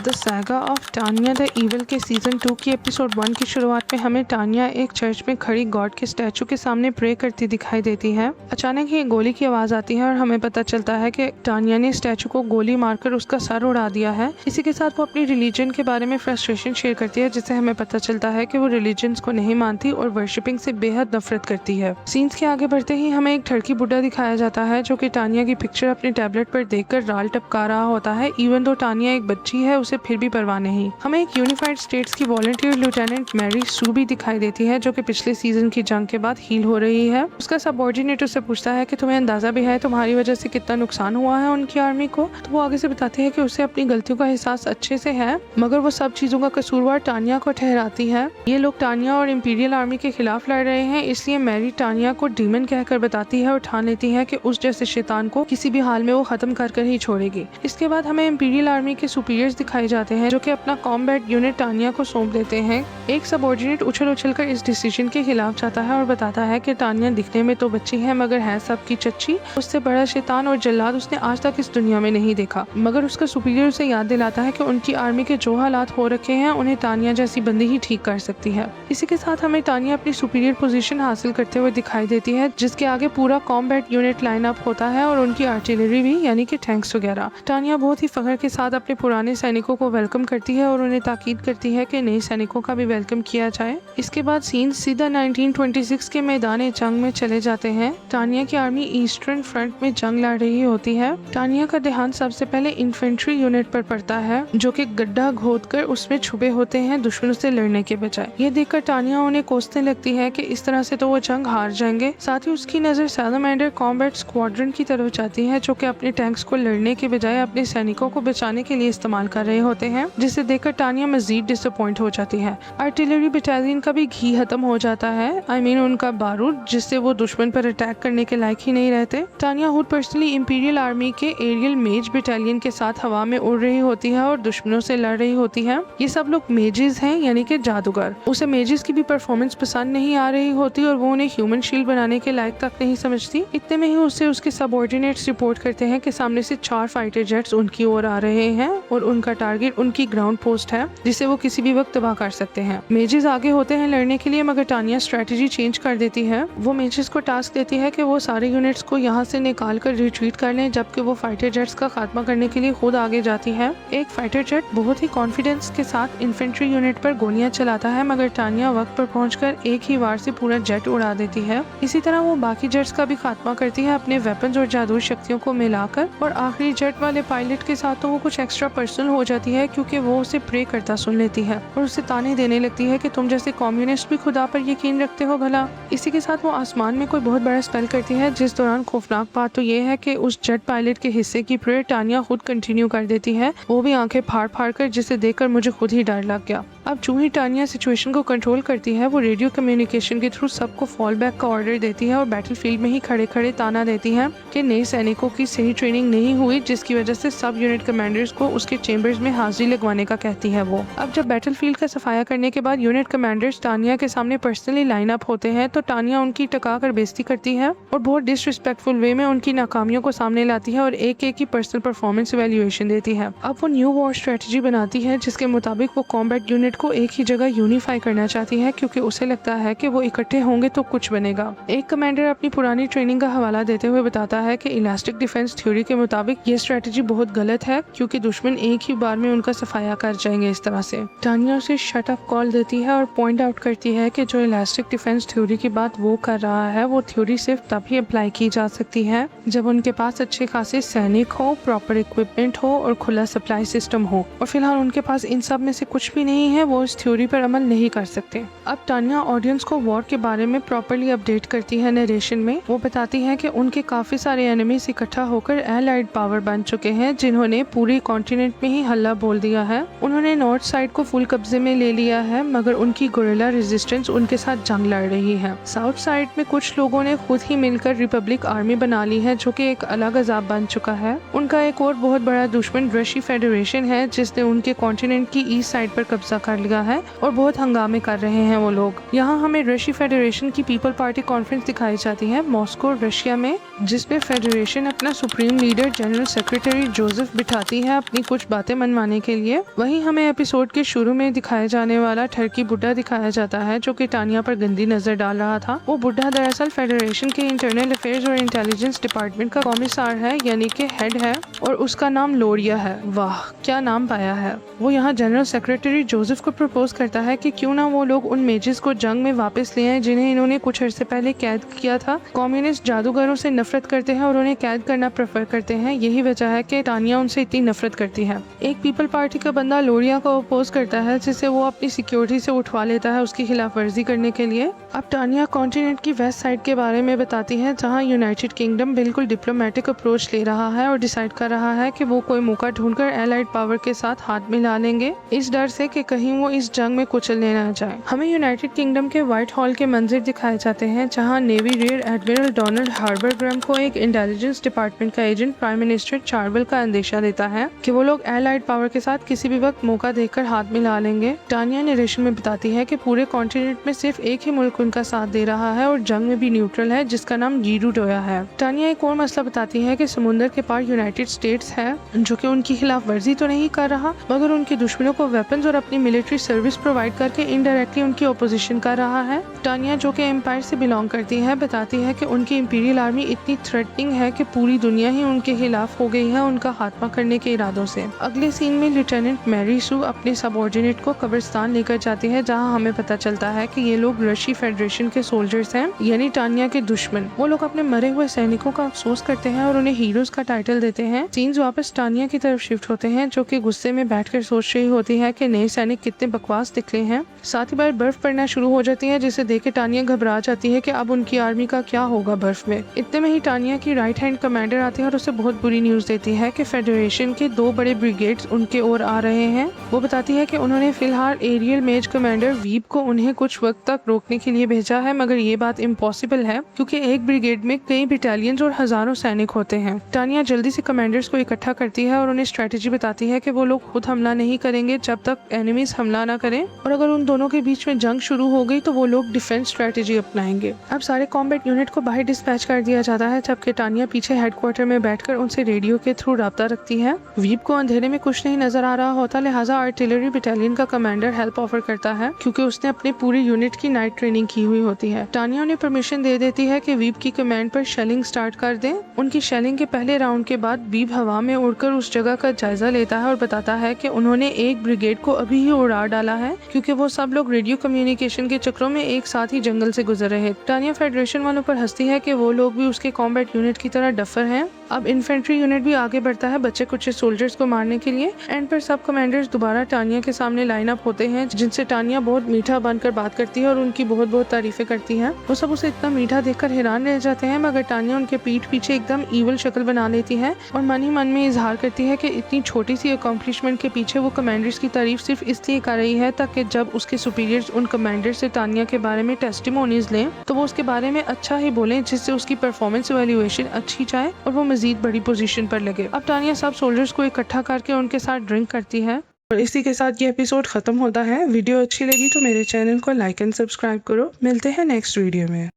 The saga of Tania the evil के season 2 की episode 1 की शुरुआत में हमें टानिया एक चर्च में खड़ी गॉड के स्टैचू के सामने प्रे करती दिखाई देती है। अचानक ही एक गोली की आवाज आती है और हमें पता चलता है कि टानिया ने स्टैचू को गोली मारकर उसका सर उड़ा दिया है। इसी के साथ वो अपनी रिलीजन के बारे में फ्रस्ट्रेशन शेयर करती है, जिससे हमें पता चलता है कि वो रिलीजन को नहीं मानती और वर्शिपिंग से बेहद नफरत करती है। सीन्स के आगे बढ़ते ही हमें एक ठरकी बुड्ढा दिखाया जाता है जो कि टानिया की पिक्चर अपने टैबलेट पर देखकर राल टपका रहा होता है। इवन दो टानिया एक बच्ची है, उसे फिर भी परवाह नहीं। हमें एक यूनिफाइड स्टेट्स की वॉलंटियर लेफ्टिनेंट मैरी सू भी दिखाई देती है, जो कि पिछले सीजन की जंग के बाद हील हो रही है। उसका सबऑर्डिनेट उससे पूछता है कि तुम्हें अंदाजा भी है तुम्हारी वजह से कितना नुकसान हुआ है उनकी आर्मी को। तो वो आगे से बताती है कि उसे अपनी गलतियों का एहसास अच्छे से है, मगर वो सब चीजों का कसूरवार टानिया को ठहराती है। ये लोग टानिया और इंपीरियल आर्मी के खिलाफ लड़ रहे हैं, इसलिए मैरी टानिया को डीमन कहकर बताती है और ठान लेती है कि उस जैसे शैतान को किसी भी हाल में वो खत्म कर ही छोड़ेगी। इसके बाद हमें इंपीरियल आर्मी के सुपीरियर्स दिखाए जाते हैं जो कि अपना कॉम्बैट यूनिट टानिया को सौंप देते हैं। एक सबऑर्डिनेट उछल कर इस डिसीजन के खिलाफ जाता है और बताता है कि टानिया दिखने में तो बच्ची है, मगर है सबकी चच्ची। उससे बड़ा शैतान और जल्लाद उसने आज तक इस दुनिया में नहीं देखा। मगर उसका सुपीरियर उसे याद दिलाता है कि उनकी आर्मी के जो हालात हो रखे हैं उन्हें टानिया जैसी बंदी ही ठीक कर सकती है। इसी के साथ हमें टानिया अपनी सुपीरियर पोजीशन हासिल करते हुए दिखाई देती है, जिसके आगे पूरा कॉम्बैट यूनिट लाइन अप होता है और उनकी आर्टिलरी भी, यानी कि टैंक्स वगैरह। टानिया बहुत ही फख्र के साथ अपने पुराने सैनिकों को वेलकम करती है और उन्हें ताकीद करती है कि नए सैनिकों का भी वेलकम किया जाए। इसके बाद सीन सीधा 1926 के मैदान जंग में चले जाते हैं। टानिया की आर्मी ईस्टर्न फ्रंट में जंग लड़ रही होती है। टानिया का ध्यान सबसे पहले इन्फेंट्री यूनिट पर पड़ता है, जो कि गड्ढा खोदकर उसमें छुपे होते हैं दुश्मनों से लड़ने के बजाय। ये देखकर टानिया उन्हें कोसने लगती है कि इस तरह से तो वो जंग हार जाएंगे। साथ ही उसकी नजर सैलमेंडर कॉम्बैट स्क्वाड्रन की तरफ जाती है, जो कि अपने टैंक्स को लड़ने के बजाय अपने सैनिकों को बचाने के लिए इस्तेमाल कर रहे होते हैं, जिसे देखकर टानिया मजीद डिसअपॉइंट हो जाती है। आर्टिलरी बटालियन का भी घी खत्म हो जाता है, उनका बारूद, जिससे वो दुश्मन पर अटैक करने के लायक ही नहीं रहते। टानिया खुद पर्सनली इंपीरियल आर्मी के एरियल मेज बटालियन के साथ हवा में उड़ रही होती है और दुश्मनों से लड़ रही होती है। ये सब लोग मेजेस हैं, यानी कि जादूगर। उसे मेजेस की भी परफॉर्मेंस पसंद नहीं आ रही होती और वो उन्हें ह्यूमन शील्ड बनाने के लायक तक नहीं समझती। इतने में ही उससे उसके सबऑर्डिनेट्स रिपोर्ट करते हैं कि सामने से 4 फाइटर जेट्स उनकी ओर आ रहे हैं और उनका टारगेट उनकी ग्राउंड पोस्ट है, जिसे वो किसी भी वक्त तबाह कर सकते हैं। मेजेस आगे होते हैं लड़ने के लिए, मगर टानिया स्ट्रेटेजी चेंज कर देती है। वो मेजेस को टास्क देती है कि वो सारे यूनिट्स को यहाँ से निकाल कर रिट्रीट कर लें, जबकि वो फाइटर जेट्स का खात्मा करने के लिए खुद आगे जाती है। एक फाइटर जेट बहुत ही कॉन्फिडेंस के साथ इन्फेंट्री यूनिट पर गोलियां चलाता है, मगर टानिया वक्त पर पहुंचकर एक ही वार से पूरा जेट उड़ा देती है। इसी तरह वो बाकी जेट्स का भी खात्मा करती है अपने वेपन्स और जादुई शक्तियों को मिलाकर। और आखिरी जेट वाले पायलट के साथ तो वो कुछ एक्स्ट्रा पर्सनल हो जाती है, क्योंकि वो उसे प्रे करता सुन लेती है और उसे ताने देने लगती है कि तुम जैसे कम्युनिस्ट भी खुदा पर यकीन रखते हो भला। इसी के साथ वो आसमान में कोई बहुत बड़ा स्पेल करती है, जिस दौरान खौफनाक बात तो ये है कि उस जेट पायलट के हिस्से की प्रेयर टानिया खुद कंटिन्यू कर देती है, वो भी आंखें फाड़ कर, जिसे देखकर मुझे खुद ही डर लग गया। अब जो ही टानिया सिचुएशन को कंट्रोल करती है, वो रेडियो कम्युनिकेशन के थ्रू सबको फॉल बैक का ऑर्डर देती है और बैटलफील्ड में ही खड़े खड़े ताना देती है कि नए सैनिकों की सही ट्रेनिंग नहीं हुई, जिसकी वजह से सब यूनिट कमांडर्स को उसके चेंबर्स में हाजिरी लगवाने का कहती है वो। अब जब बैटलफील्ड का सफाया करने के बाद यूनिट कमांडर्स टानिया के सामने पर्सनली लाइन अप होते हैं, तो टानिया उनकी टका कर बेइज्जती करती है और बहुत डिसरिस्पेक्टफुल वे में उनकी नाकामियों को सामने लाती है और एक की पर्सनल परफॉर्मेंस इवैल्यूएशन देती है। अब वो न्यू वॉर स्ट्रेटजी बनाती है, जिसके मुताबिक वो कॉम्बैट यूनिट को एक ही जगह यूनिफाई करना चाहती है, क्योंकि उसे लगता है कि वो इकट्ठे होंगे तो कुछ बनेगा। एक कमांडर अपनी पुरानी ट्रेनिंग का हवाला देते हुए बताता है कि इलास्टिक डिफेंस थ्योरी के मुताबिक ये स्ट्रेटजी बहुत गलत है, क्योंकि दुश्मन एक ही बार में उनका सफाया कर जाएंगे इस तरह से। टानिया उसे शट अप कॉल देती है और पॉइंट आउट करती है कि जो इलास्टिक डिफेंस थ्योरी की बात वो कर रहा है, वो थ्योरी सिर्फ तभी अप्लाई की जा सकती है जब उनके पास अच्छे खासे सैनिक हो, प्रॉपर इक्विपमेंट हो और खुला सप्लाई सिस्टम हो, और फिलहाल उनके पास इन सब में से कुछ भी नहीं है। वो इस थ्योरी पर अमल नहीं कर सकते। अब टानिया ऑडियंस को वॉर के बारे में प्रॉपर्ली अपडेट करती है नरेशन में। वो बताती है कि उनके काफी सारे एनिमीज इकट्ठा होकर एलाइड पावर बन चुके हैं, जिन्होंने पूरी कॉन्टिनेंट में ही हल्ला बोल दिया है। उन्होंने नॉर्थ साइड को फुल कब्जे में ले लिया है, मगर उनकी गोरिल्ला रेजिस्टेंस उनके साथ जंग लड़ रही है। साउथ साइड में कुछ लोगों ने खुद ही मिलकर रिपब्लिक आर्मी बना ली है, जो कि एक अलग अजाब बन चुका है। उनका एक और बहुत बड़ा दुश्मन रशी फेडरेशन है, जिसने उनके कॉन्टिनेंट की ईस्ट साइड पर कब्जा कर कर लिया है और बहुत हंगामे कर रहे हैं वो लोग। यहाँ हमें रशियन फेडरेशन की पीपल पार्टी कॉन्फ्रेंस दिखाई जाती है मॉस्को रशिया में, जिसमें फेडरेशन अपना supreme leader general secretary Joseph बिठाती है अपनी कुछ बातें मनवाने के लिए। वहीं हमें एपिसोड के शुरू में दिखाए जाने वाला ठरकी बुड्ढा दिखाया जाता है जो कि टानिया पर गंदी नजर डाल रहा था। वो बुड्ढा दरअसल फेडरेशन के इंटरनल अफेयर्स और इंटेलिजेंस डिपार्टमेंट का कॉमिसार है, यानी कि हेड है, और उसका नाम लोरिया है। वाह क्या नाम पाया है। वो यहाँ जनरल सेक्रेटरी जोसेफ को प्रपोज करता है कि क्यों ना वो लोग उन मेजेस को जंग में वापस ले आए जिन्हें इन्होंने कुछ अर्से पहले कैद किया था। कम्युनिस्ट जादूगरों से नफरत करते हैं और उन्हें कैद करना प्रेफर करते हैं। यही वजह है कि टानिया उनसे इतनी नफरत करती है। एक पीपल पार्टी का बंदा लोरिया को अपोज करता है, जिसे वो अपनी सिक्योरिटी से उठवा लेता है उसकी खिलाफ वर्जी करने के लिए। अब टानिया कॉन्टिनेंट की वेस्ट साइड के बारे में बताती है, जहाँ यूनाइटेड किंगडम बिल्कुल डिप्लोमेटिक अप्रोच ले रहा है और डिसाइड कर रहा है कि वो कोई मौका ढूंढकर एलाइड पावर के साथ हाथ मिला लेंगे, इस डर से कि कहीं वो इस जंग में कुचलने न जाए। हमें यूनाइटेड किंगडम के व्हाइट हॉल के मंजर दिखाए जाते हैं, जहाँ नेवी रियर एडमिरल डोनाल्ड हार्बरग्राम को एक इंटेलिजेंस डिपार्टमेंट का एजेंट प्राइम मिनिस्टर चार्वल का अंदेशा देता है कि वो लोग एलाइड पावर के साथ किसी भी वक्त मौका देखकर हाथ मिला लेंगे। टानिया नरेशन में बताती है कि पूरे कॉन्टिनेंट में सिर्फ एक ही मुल्क उनका साथ दे रहा है और जंग में भी न्यूट्रल है, जिसका नाम जीरूडोया है। टानिया एक और मसला बताती है कि समुद्र के पार यूनाइटेड स्टेट्स है जो कि उनकी खिलाफ वर्जी तो नहीं कर रहा, मगर उनके दुश्मनों को वेपन्स और अपनी मिलिट्री सर्विस प्रोवाइड करके इनडायरेक्टली उनकी ओपोजिशन कर रहा है। टानिया जो कि एम्पायर से बिलोंग करती है बताती है कि उनकी इंपीरियल आर्मी इतनी थ्रेटनिंग है कि पूरी दुनिया ही उनके खिलाफ हो गई है उनका खात्मा करने के इरादों से। अगले सीन में लेफ्टिनेंट मैरी सू अपने सबऑर्डिनेट को कब्रिस्तान लेकर जाती है, जहां हमें पता चलता है कि ये लोग रशियन फेडरेशन के सोल्जर्स हैं, यानी टानिया के दुश्मन। वो लोग अपने मरे हुए सैनिकों का अफसोस करते हैं और उन्हें हीरोज का टाइटल देते हैं। सीन्स वापस टानिया की तरफ शिफ्ट होते हैं, जो कि गुस्से में बैठकर सोच रही होती है कि नए सैनिक कितने बकवास निकले हैं। साथ ही बाहर बर्फ पड़ना शुरू हो जाती है, जिसे देख के टानिया घबरा जाती है कि अब उनकी आर्मी का क्या होगा बर्फ में। इतने में ही टानिया की राइट हैंड कमांडर आती है और उसे बहुत बुरी न्यूज देती है कि फेडरेशन के 2 बड़े ब्रिगेड्स उनके ओर आ रहे हैं। वो बताती है कि उन्होंने फिलहाल एरियल मेज कमांडर वीप को उन्हें कुछ वक्त तक रोकने के लिए भेजा है, मगर ये बात इम्पॉसिबल है क्योंकि एक ब्रिगेड में कई बटालियंस और हजारों सैनिक होते हैं। टानिया जल्दी से कमांडर्स को इकट्ठा करती है और उन्हें स्ट्रेटेजी बताती है कि वो लोग खुद हमला नहीं करेंगे जब तक एनिमीज हमला ना करें, और अगर उन दोनों के बीच में जंग शुरू हो गई तो वो लोग डिफेंस स्ट्रेटेजी अपनाएंगे। अब सारे कॉम्बैट यूनिट को बाहर डिस्पैच कर दिया जाता है, जबकि टानिया पीछे हेडक्वार्टर में बैठकर उनसे रेडियो के थ्रू राब्ता रखती है। वीप को अंधेरे में कुछ नहीं नजर आ रहा होता, लिहाजा आर्टिलरी बटालियन का कमांडर हेल्प ऑफर करता है क्योंकि उसने अपने पूरी यूनिट की नाइट ट्रेनिंग की हुई होती है। टानिया उन्हें परमिशन दे देती है कि वीप की कमांड पर शेलिंग स्टार्ट कर दें। उनकी शेलिंग के पहले राउंड के बाद वीप हवा में उड़कर उस जगह का जायजा लेता है और बताता है कि उन्होंने एक ब्रिगेड को अभी ही उड़ा डाला है क्योंकि वो सब लोग रेडियो कम्युनिकेशन के चक्रों में एक साथ ही जंगल से गुजर रहे। टानिया फेडरेशन वालों पर हंसती है कि वो लोग भी उसके कॉम्बैट यूनिट की तरह डफर हैं। अब इन्फेंट्री यूनिट भी आगे बढ़ता है बच्चे कुछ सोल्जर्स को मारने के लिए। एंड पर सब कमांडर्स दोबारा टानिया के सामने लाइन अप होते हैं, जिनसे टानिया बहुत मीठा बनकर बात करती है और उनकी बहुत बहुत तारीफें करती है। वो सब उसे इतना मीठा देखकर हैरान रह जाते हैं, मगर टानिया उनके पीठ पीछे एकदम ईवल शक्ल बना लेती है और मन ही मन में इजहार करती है कि इतनी छोटी सी अकॉम्प्लिशमेंट के पीछे वो कमांडर्स की तारीफ सिर्फ इसलिए कर रही है ताकि जब उसके सुपीरियर्स उन कमांडर्स से टानिया के बारे में टेस्टिमोनीज लें तो वो उसके बारे में अच्छा ही बोलें, जिससे उसकी परफॉर्मेंस इवैल्यूएशन अच्छी जाए और वो मजीद बड़ी पोजीशन पर लगे। अब टानिया सब सोल्जर्स को इकट्ठा करके उनके साथ ड्रिंक करती है और इसी के साथ ये एपिसोड खत्म होता है। वीडियो अच्छी लगी तो मेरे चैनल को लाइक एंड सब्सक्राइब करो। मिलते हैं नेक्स्ट वीडियो में।